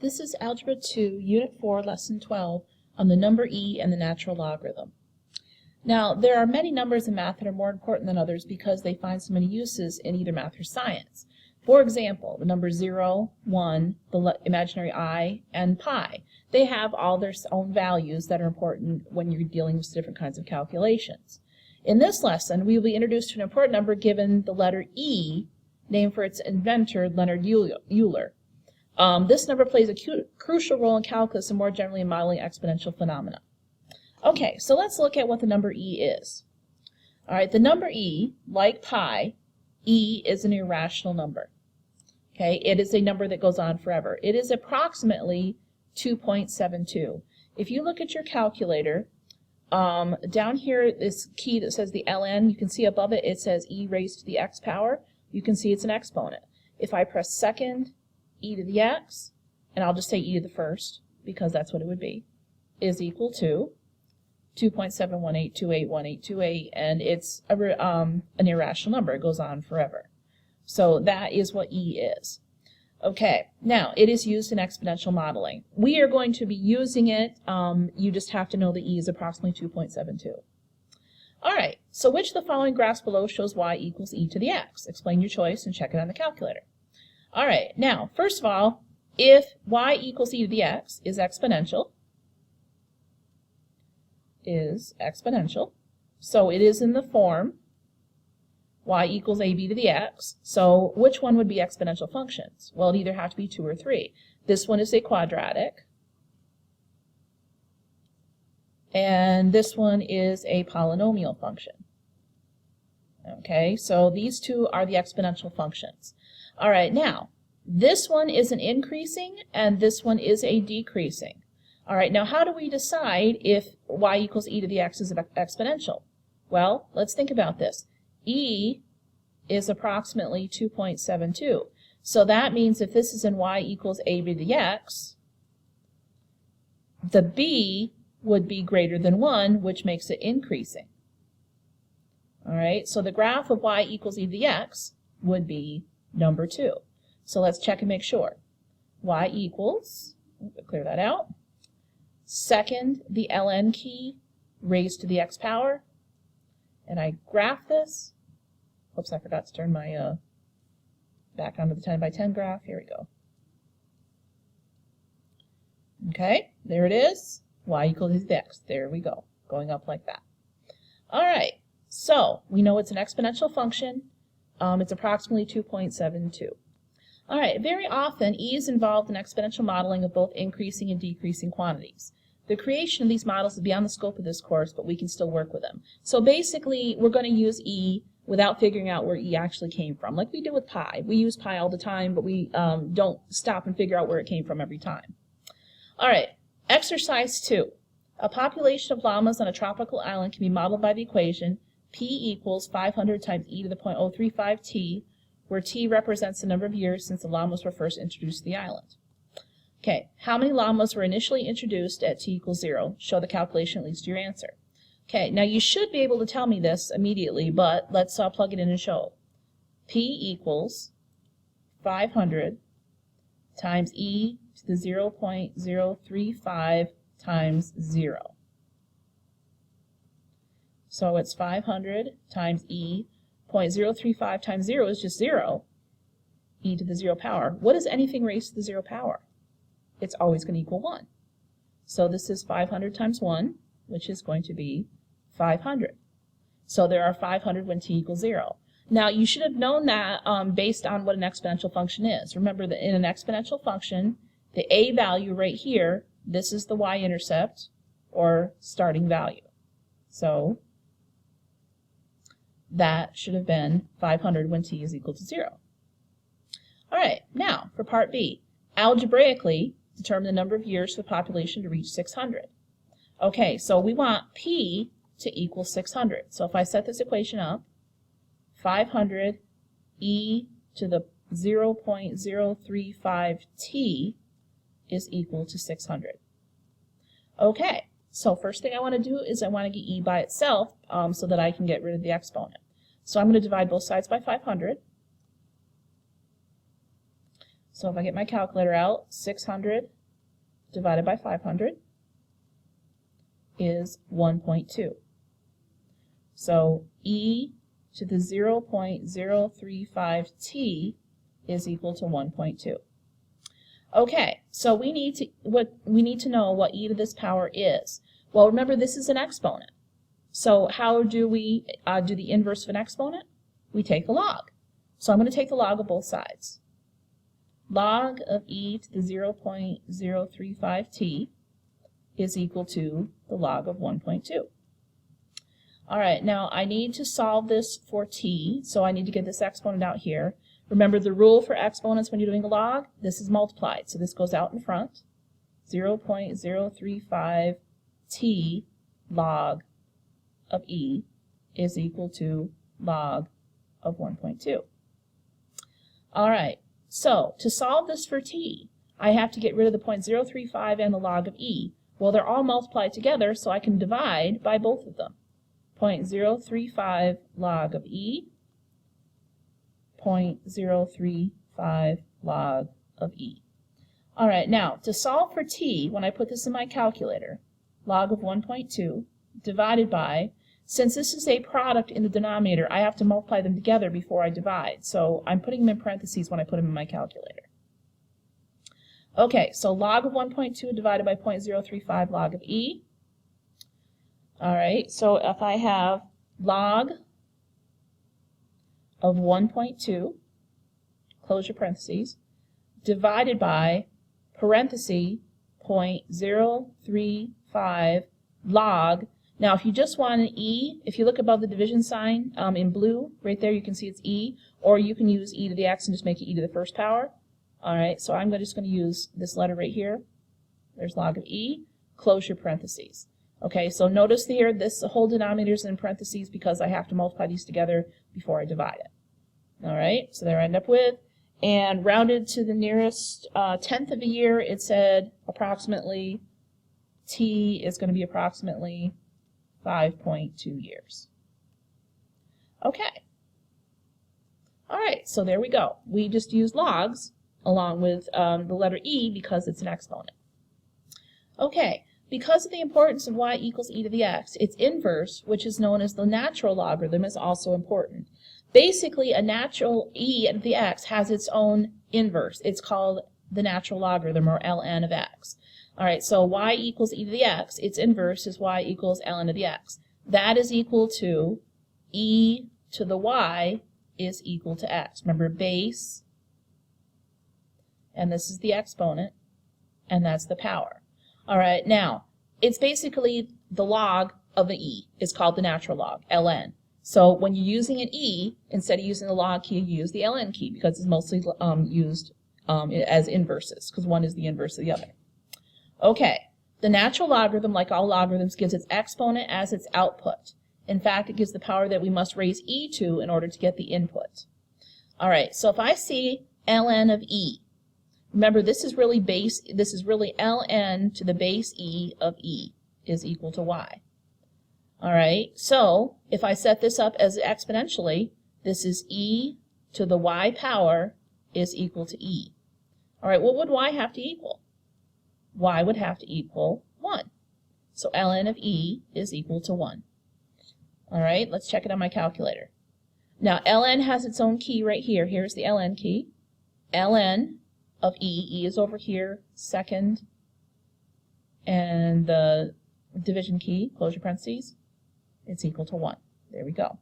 This is Algebra 2, Unit 4, Lesson 12, on the number e and the natural logarithm. Now, there are many numbers in math that are more important than others because they find so many uses in either math or science. For example, the numbers 0, 1, the imaginary I, and pi. They have all their own values that are important when you're dealing with different kinds of calculations. In this lesson, we will be introduced to an important number given the letter E, named for its inventor, Leonard Euler. This number plays a crucial role in calculus and more generally in modeling exponential phenomena. Okay, so let's look at what the number e is. All right, the number e, like pi, e is an irrational number. Okay, it is a number that goes on forever. It is approximately 2.72. If you look at your calculator, down here, this key that says the ln, you can see above it, it says e raised to the x power. You can see it's an exponent. If I press second, e to the x, and I'll just say e to the first, because that's what it would be, is equal to 2.718281828, and it's an irrational number. It goes on forever. So that is what e is. Okay, now it is used in exponential modeling. We are going to be using it. You just have to know that e is approximately 2.72. All right, so which of the following graphs below shows y equals e to the x? Explain your choice and check it on the calculator. All right, now, first of all, if y equals e to the x is exponential, so it is in the form y equals ab to the x, so which one would be exponential functions? Well, it either have to be 2 or 3. This one is a quadratic, and this one is a polynomial function. Okay, so these two are the exponential functions. All right, now, this one is an increasing and this one is a decreasing. All right, now how do we decide if y equals e to the x is exponential? Well, let's think about this. E is approximately 2.72. So that means if this is in y equals a to the x, the b would be greater than 1, which makes it increasing. All right, so the graph of y equals e to the x would be number 2. So let's check and make sure. Y equals, clear that out, second, the ln key raised to the x power, and I graph this. Oops, I forgot to turn my back onto the 10 by 10 graph. Here we go. Okay, there it is. Y equals e to the x. There we go, going up like that. All right, so we know it's an exponential function. It's approximately 2.72. All right, very often E is involved in exponential modeling of both increasing and decreasing quantities. The creation of these models is beyond the scope of this course, but we can still work with them. So basically, we're going to use E without figuring out where E actually came from, like we do with pi. We use pi all the time, but we don't stop and figure out where it came from every time. All right, exercise 2. A population of llamas on a tropical island can be modeled by the equation P equals 500 times e to the 0.035 t, where t represents the number of years since the llamas were first introduced to the island. Okay, how many llamas were initially introduced at t equals 0? Show the calculation that leads to your answer. Okay, now you should be able to tell me this immediately, but let's plug it in and show. P equals 500 times e to the 0.035 times 0. So it's 500 times e, 0.035 times 0 is just 0, e to the 0 power. What is anything raised to the 0 power? It's always going to equal 1. So this is 500 times 1, which is going to be 500. So there are 500 when t equals 0. Now, you should have known that based on what an exponential function is. Remember that in an exponential function, the a value right here, this is the y-intercept, or starting value. So that should have been 500 when t is equal to 0. All right, now for part B. Algebraically, determine the number of years for the population to reach 600. Okay, so we want P to equal 600. So if I set this equation up, 500 e to the 0.035 t is equal to 600. Okay, so first thing I want to do is I want to get e by itself so that I can get rid of the exponent. So I'm going to divide both sides by 500. So if I get my calculator out, 600 divided by 500 is 1.2. So e to the 0.035t is equal to 1.2. Okay, so we need to know what e to this power is. Well, remember this is an exponent. So how do we do the inverse of an exponent? We take the log. So I'm going to take the log of both sides. Log of e to the 0.035t is equal to the log of 1.2. All right, now I need to solve this for t, so I need to get this exponent out here. Remember the rule for exponents when you're doing a log? This is multiplied, so this goes out in front. 0.035t log of e is equal to log of 1.2. All right, so to solve this for t, I have to get rid of the 0.035 and the log of e. Well, they're all multiplied together, so I can divide by both of them. 0.035 log of e, 0.035 log of e. All right, now to solve for t, when I put this in my calculator, log of 1.2 divided by, since this is a product in the denominator, I have to multiply them together before I divide. So I'm putting them in parentheses when I put them in my calculator. Okay, so log of 1.2 divided by 0.035 log of e. All right, so if I have log of 1.2, close your parentheses, divided by parenthesis 0.035 log. Now if you just want an e, if you look above the division sign in blue, right there you can see it's e, or you can use e to the x and just make it e to the first power. All right, so I'm just going to use this letter right here. There's log of e, close your parentheses. Okay, so notice here this whole denominator is in parentheses because I have to multiply these together before I divide it. All right, so there I end up with, and rounded to the nearest tenth of a year, it said approximately t is going to be approximately 5.2 years. Okay. All right, so there we go. We just used logs along with the letter e because it's an exponent. Okay. Because of the importance of y equals e to the x, its inverse, which is known as the natural logarithm, is also important. Basically, a natural e to the x has its own inverse. It's called the natural logarithm, or ln of x. All right, so y equals e to the x, its inverse is y equals ln of the x. That is equal to e to the y is equal to x. Remember, base, and this is the exponent, and that's the power. All right, now, it's basically the log of the e. It's called the natural log, ln. So when you're using an e, instead of using the log key, you use the ln key because it's mostly used as inverses, because one is the inverse of the other. Okay, the natural logarithm, like all logarithms, gives its exponent as its output. In fact, it gives the power that we must raise e to in order to get the input. All right, so if I see ln of e, remember, this is really ln to the base e of e is equal to y. All right, so if I set this up as exponentially, this is e to the y power is equal to e. All right, what would y have to equal? Y would have to equal 1. So ln of e is equal to 1. All right, let's check it on my calculator. Now, ln has its own key right here. Here's the ln key. ln of e is over here, second, and the division key, close your parentheses, it's equal to 1. There we go.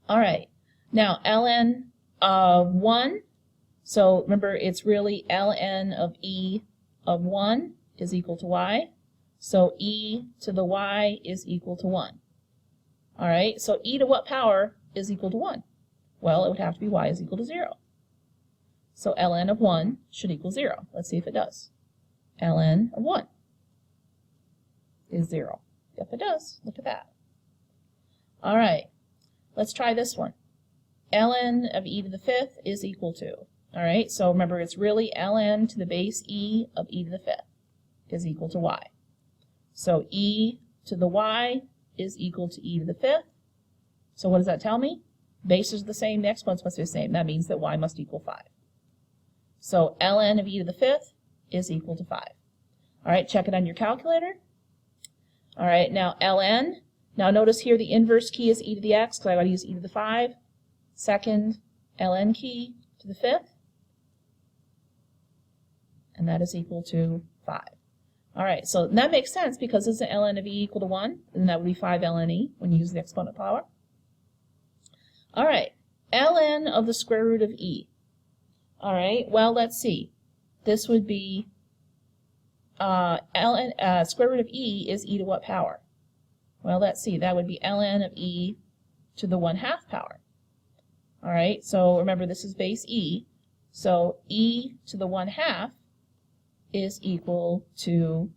All right, now ln of 1, so remember it's really ln of e of 1 is equal to y, so e to the y is equal to 1. All right, so e to what power is equal to 1? Well, it would have to be y is equal to 0. So ln of 1 should equal 0. Let's see if it does. ln of 1 is 0. Yep, it does. Look at that. All right, let's try this one. ln of e to the 5th is equal to. All right, so remember it's really ln to the base e of e to the 5th is equal to y. So e to the y is equal to e to the 5th. So what does that tell me? Bases are the same, the exponents must be the same. That means that y must equal 5. So ln of e to the fifth is equal to 5. All right, check it on your calculator. All right, now ln. Now notice here the inverse key is e to the x, because I want to use e to the 5. Second ln key to the fifth. And that is equal to 5. All right, so that makes sense because isn't ln of e equal to 1? And that would be 5 ln e when you use the exponent power. All right, ln of the square root of e. All right, well, let's see. This would be square root of e is e to what power? Well, let's see. That would be ln of e to the 1/2 power. All right, so remember this is base e. So e to the 1/2 is equal to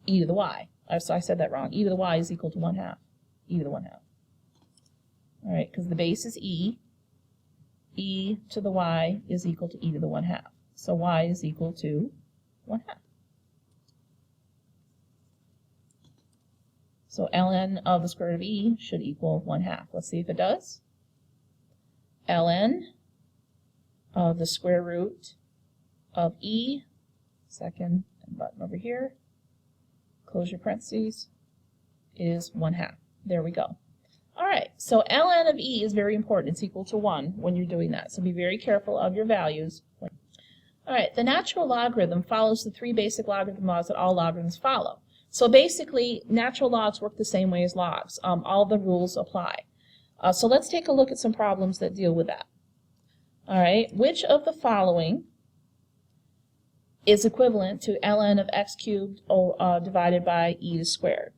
e to the y. So I said that wrong. E to the y is equal to 1/2. E to the 1/2. All right, because the base is e. E to the y is equal to e to the 1/2. So y is equal to 1/2. So ln of the square root of e should equal 1/2. Let's see if it does. Ln of the square root of e, second button over here, close your parentheses, is 1/2. There we go. All right, so ln of e is very important. It's equal to 1 when you're doing that. So be very careful of your values. All right, the natural logarithm follows the 3 basic logarithm laws that all logarithms follow. So basically, natural logs work the same way as logs. All the rules apply. So let's take a look at some problems that deal with that. All right, which of the following is equivalent to ln of x cubed divided by e squared?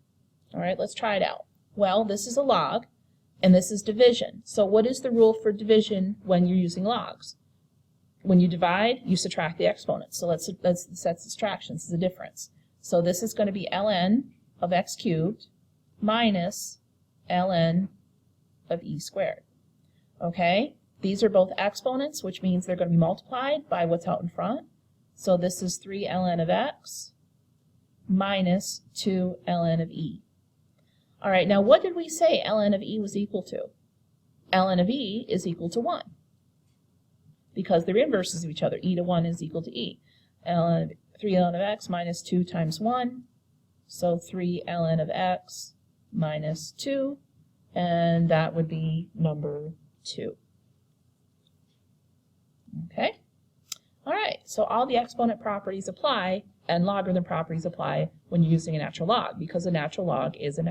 All right, let's try it out. Well, this is a log, and this is division. So what is the rule for division when you're using logs? When you divide, you subtract the exponents. So let's set subtraction. This is the difference. So this is going to be ln of x cubed minus ln of e squared. Okay? These are both exponents, which means they're going to be multiplied by what's out in front. So this is 3 ln of x minus 2 ln of e. All right, now what did we say ln of e was equal to? Ln of e is equal to 1 because they're inverses of each other. E to 1 is equal to e. 3 ln of x minus 2 times 1, so 3 ln of x minus 2, and that would be number 2. Okay? All right, so all the exponent properties apply and logarithm properties apply when you're using a natural log because a natural log is an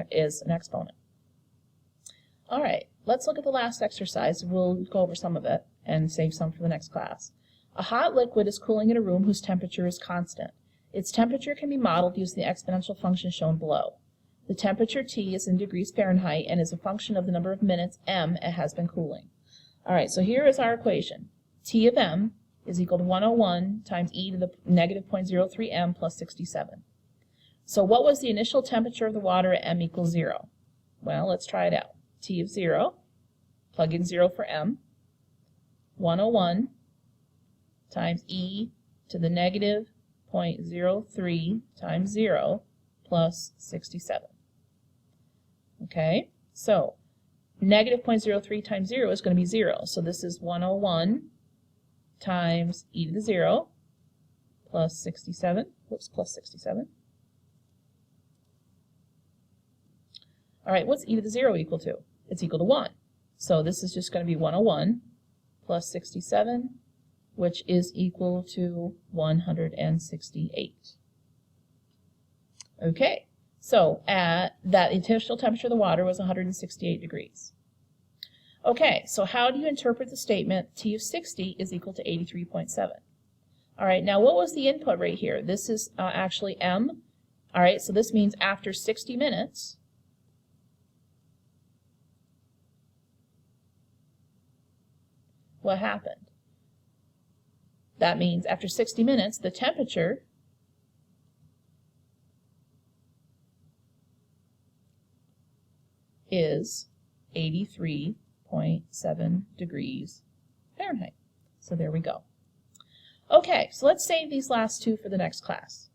exponent. All right, let's look at the last exercise. We'll go over some of it and save some for the next class. A hot liquid is cooling in a room whose temperature is constant. Its temperature can be modeled using the exponential function shown below. The temperature T is in degrees Fahrenheit and is a function of the number of minutes m it has been cooling. All right, so here is our equation. T of m is equal to 101 times e to the negative 0.03 m plus 67. So what was the initial temperature of the water at m equals 0? Well, let's try it out. T of 0, plug in 0 for m, 101 times e to the negative 0.03 times 0 plus 67. Okay, so negative 0.03 times 0 is going to be 0. So this is 101 times e to the 0 plus 67. Whoops, plus 67. All right, what's e to the 0 equal to? It's equal to 1. So this is just going to be 101 plus 67, which is equal to 168. Okay, so at that initial temperature of the water was 168 degrees. Okay, so how do you interpret the statement T of 60 is equal to 83.7? All right, now what was the input rate here? This is actually m. All right, so this means after 60 minutes, what happened? That means after 60 minutes, the temperature is 83.7 degrees Fahrenheit. So there we go. Okay, so let's save these last two for the next class.